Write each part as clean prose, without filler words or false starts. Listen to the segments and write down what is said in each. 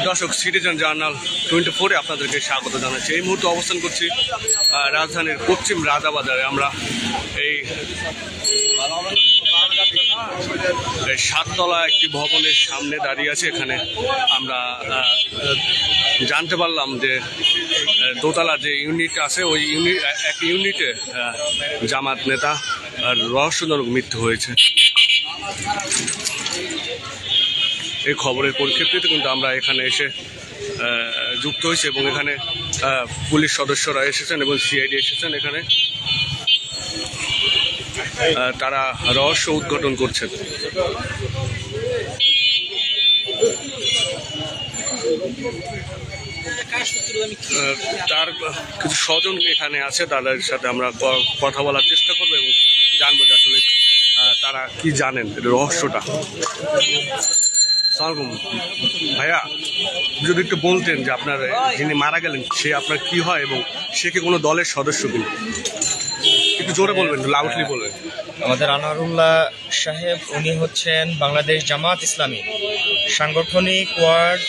দর্শক, citizen journal 24-এ আপনাদেরকে স্বাগত জানাচ্ছি। এই মুহূর্তে অবস্থান করছি রাজধানীর পশ্চিম রাজাবাজারে। আমরা এই সাততলা একটি ভবনের সামনে দাঁড়িয়ে আছি। এখানে আমরা জানতে পারলাম যে দোতলা যে ইউনিট আছে ওই এক ইউনিটে জামাত নেতা রহস্যজনক মৃত্যু হয়েছে। এই খবরের পরিপ্রেক্ষিতে কিন্তু আমরা এখানে এসে যুক্ত হয়েছি এবং এখানে পুলিশ সদস্যরা এসেছেন এবং সিআইডি এসেছেন। এখানে তারা রহস্য উদ্ঘাটন করছেন। তার কিছু স্বজন এখানে আছে, তাদের সাথে আমরা কথা বলার চেষ্টা করবো এবং জানবো যে আসলে তারা কি জানেন রহস্যটা। সালাম ভাইয়া, যদি একটু বলতেন যে আপনার যিনি মারা গেলেন সে আপনার কি হয় এবং সে কি কোনো দলের সদস্য কিনা? একটু জোরে বলবেন, লাউডলি বলবেন। আমাদের আনোয়ারুল্লাহ সাহেব, উনি হচ্ছেন বাংলাদেশ জামাত ইসলামী সাংগঠনিক ওয়ার্ড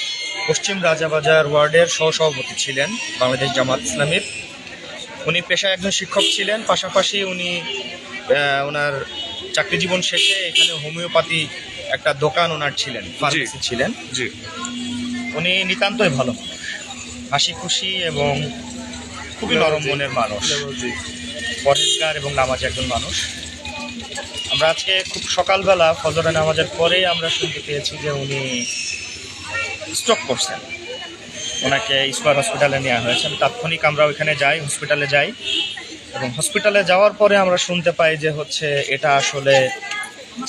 পশ্চিম রাজাবাজার ওয়ার্ডের সহসভাপতি ছিলেন বাংলাদেশ জামাত ইসলামীর। উনি পেশায় একজন শিক্ষক ছিলেন, পাশাপাশি উনি ওনার চাকরি জীবন শেষে এখানে হোমিওপ্যাথি একটা দোকান ওনার ছিলেন, ফার্মেসি ছিলেন। জি, উনি নিতান্তই ভালো মানুষ, হাসি খুশি এবং খুবই নরম মনের মানুষ, পরেজগার এবং নামাজি একজন মানুষ। আমরা আজকে খুব সকালবেলা ফজর নামাজের পরেই আমরা শুনতে পেয়েছি যে উনি স্ট্রোক করছেন। ওনাকে স্কয়ার হসপিটালে নেওয়া হয়েছে। তাৎক্ষণিক আমরা ওইখানে যাই, হসপিটালে যাই এবং হসপিটালে যাওয়ার পরে আমরা শুনতে পাই যে হচ্ছে এটা আসলে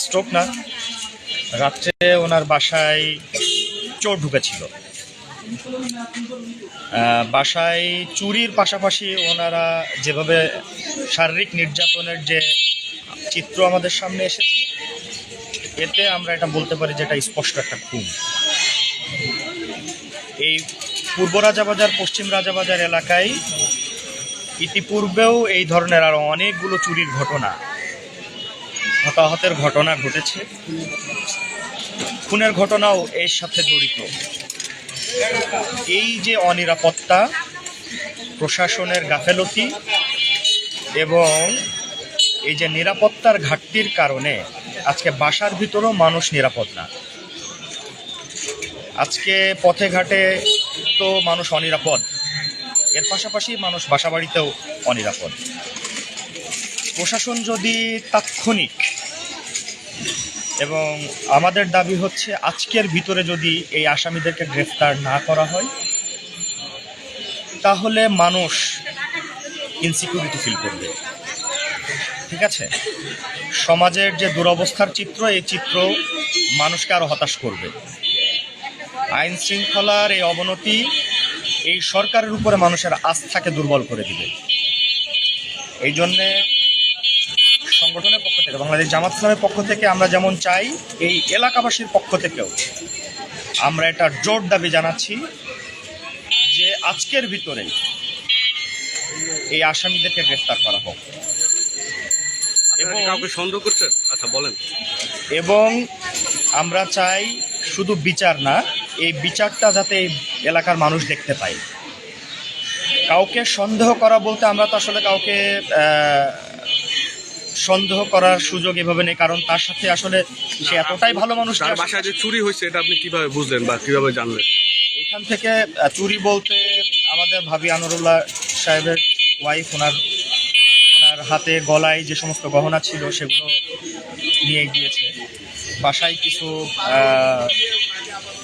স্ট্রোক না, রাত্রে ওনার বাসায় চোর ঢুকেছিল। বাসায় চুরির পাশাপাশি ওনারা যেভাবে শারীরিক নির্যাতনের যে চিত্র আমাদের সামনে এসেছে, এতে আমরা এটা বলতে পারি যে এটা স্পষ্ট একটা খুন। এই পূর্ব রাজাবাজার পশ্চিম রাজাবাজার এলাকায় ইতিপূর্বেও এই ধরনের আরো অনেকগুলো চুরির ঘটনা, হতাহতের ঘটনা ঘটেছে। খুনের ঘটনাও এর সাথে জড়িত। এই যে অনিরাপত্তা, প্রশাসনের গাফেলতি এবং এই যে নিরাপত্তার ঘাটতির কারণে আজকে বাসার ভিতরেও মানুষ নিরাপদ না। আজকে পথে ঘাটে তো মানুষ অনিরাপদ, এর পাশাপাশি মানুষ বাসা বাড়িতেও অনিরাপদ। প্রশাসন যদি তাৎক্ষণিক, এবং আমাদের দাবি হচ্ছে আজকের ভিতরে যদি এই আসামিদেরকে গ্রেফতার না করা হয়, তাহলে মানুষ ইনসিকিউরিটি ফিল করবে। ঠিক আছে, সমাজের যে দুরবস্থার চিত্র, এই চিত্র মানুষকে আরো হতাশ করবে। আইন শৃঙ্খলার এই অবনতি এই সরকারের উপরে মানুষের আস্থাকে দুর্বল করে দিবে। এই জন্যে সংগঠনের পক্ষ থেকে, বাংলাদেশ জামাত ইসলামের পক্ষ থেকে আমরা যেমন চাই, এই এলাকাবাসীর পক্ষ থেকেও আমরা এটা জোর দাবি জানাচ্ছি যে আজকের ভিতরেই এই আসামিদেরকে গ্রেফতার করা হোক। এবং কাউকে সন্দেহ করছেন? আচ্ছা বলেন। এবং আমরা চাই শুধু বিচার না, এই বিচারটা যাতে এই এলাকার মানুষ দেখতে পায়। কাউকে সন্দেহ করা বলতে আমরা তো আসলে কাউকে সন্দেহ করার সুযোগ এভাবে নেই, কারণ তার সাথে আসলে সে এতটাই ভালো মানুষ। তার বাসায় যে চুরি হয়েছে এটা আপনি কিভাবে বুঝলেন বা কিভাবে জানলেন? এখান থেকে চুরি বলতে আমাদের ভাবি আনোয়ারুল্লাহ সাহেবের ওয়াইফ, ওনার হাতে গলায় যে সমস্ত গহনা ছিল সেগুলো নিয়ে গিয়েছে। বাসায় কিছু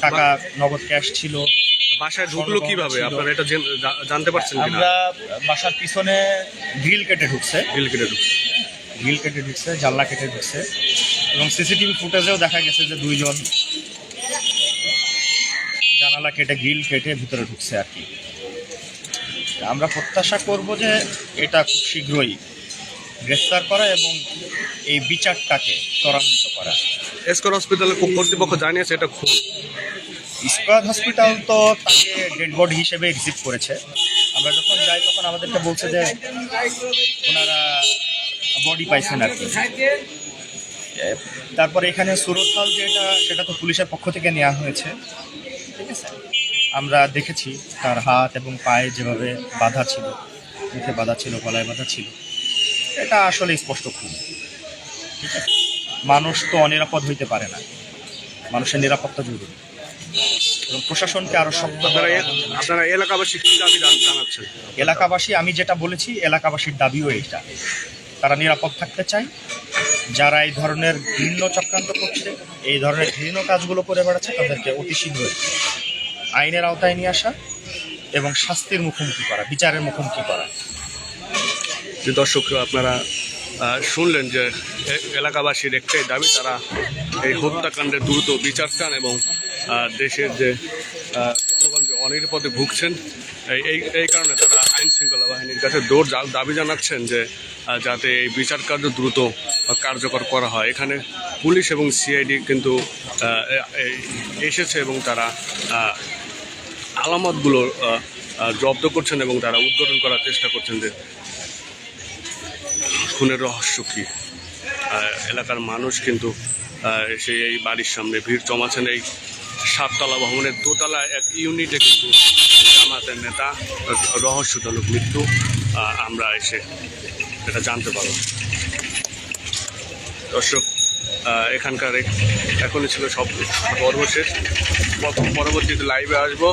টাকা, নগদ ক্যাশ ছিল। বাসায় ঢুকলো কিভাবে আপনারা এটা জানতে পারছেন? আমরা বাসার পিছনে গ্রিল কেটে ঢুকছে, জানলা কেটে ঢুকছে এবং সিসিটিভি ফুটেজেও দেখা গেছে যে দুইজন জানালা কেটে, গ্রিল কেটে ভিতরে ঢুকছে আর কি। আমরা প্রত্যাশা করব যে এটা খুব শীঘ্রই গ্রেফতার করা এবং এই বিচারটাকে ত্বরান্বিত করা। স্কয়ার হসপিটালের কর্তৃপক্ষ জানিয়েছে এটা খুন। স্কয়ার হসপিটাল তো তাকে ডেড বডি হিসেবে রিসিভ করেছে। আমরা যখন যাই তখন আমাদেরকে বলছে যে ওনারা বডি পাইছেন আর কি। তারপরে এখানে সুরতহাল যেটা, সেটা তো পুলিশের পক্ষ থেকে নেওয়া হয়েছে, ঠিক আছে। আমরা দেখেছি তার হাত এবং পায়ে যেভাবে বাধা ছিল, মুখে বাধা ছিল, গলায় বাধা ছিল, এটা আসলে স্পষ্ট খুন, ঠিক আছে। মানুষ তো অনিরাপদ হইতে পারে না, মানুষের নিরাপত্তা জরুরি এবং প্রশাসনকে আরো শক্ত আপনারা এলাকাবাসী কি দাবি জানাচ্ছেন? এলাকাবাসী, আমি যেটা বলেছি, এলাকাবাসীর দাবিও এইটা, তারা নিরাপদ থাকতে চায়। যারা এই ধরনের ঘৃণ্য চক্রান্ত করছে, এই ধরনের ঘৃণ্য কাজগুলো করে বেড়াচ্ছে, তাদেরকে অতি শীঘ্রই আইনের আওতায় নিয়ে আসা এবং শাস্তির মুখোমুখি করা, বিচারের মুখোমুখি করা। যে দর্শক, আপনারা শুনলেন যে এলাকাবাসীর একটাই দাবি, তারা এই হত্যাকাণ্ডের দ্রুত বিচার চান এবং দেশের যে জনগণ যে অনিরাপদে ভুগছেন, এই কারণে তারা আইন শৃঙ্খলা বাহিনীর কাছে দাবি জানাচ্ছেন যে যাতে এই বিচার কার্য দ্রুত কার্যকর করা হয়। এখানে পুলিশ এবং সিআইডি কিন্তু এসেছে এবং তারা আলামতগুলো জব্দ করছেন এবং তারা উদ্ঘাটন করার চেষ্টা করছেন যে খুনের রহস্য কী। এলাকার মানুষ কিন্তু এসে এই বাড়ির সামনে ভিড় জমাচ্ছেন। এই 7তলা ভবনের দোতলা এক ইউনিটে কিন্তু জামাতের নেতা রহস্যজনক মৃত্যু আমরা এসে এটা জানতে পারব। দর্শক, এখানকার এখনই ছিল সব সর্বশেষ। পরবর্তীতে লাইভে আসবো।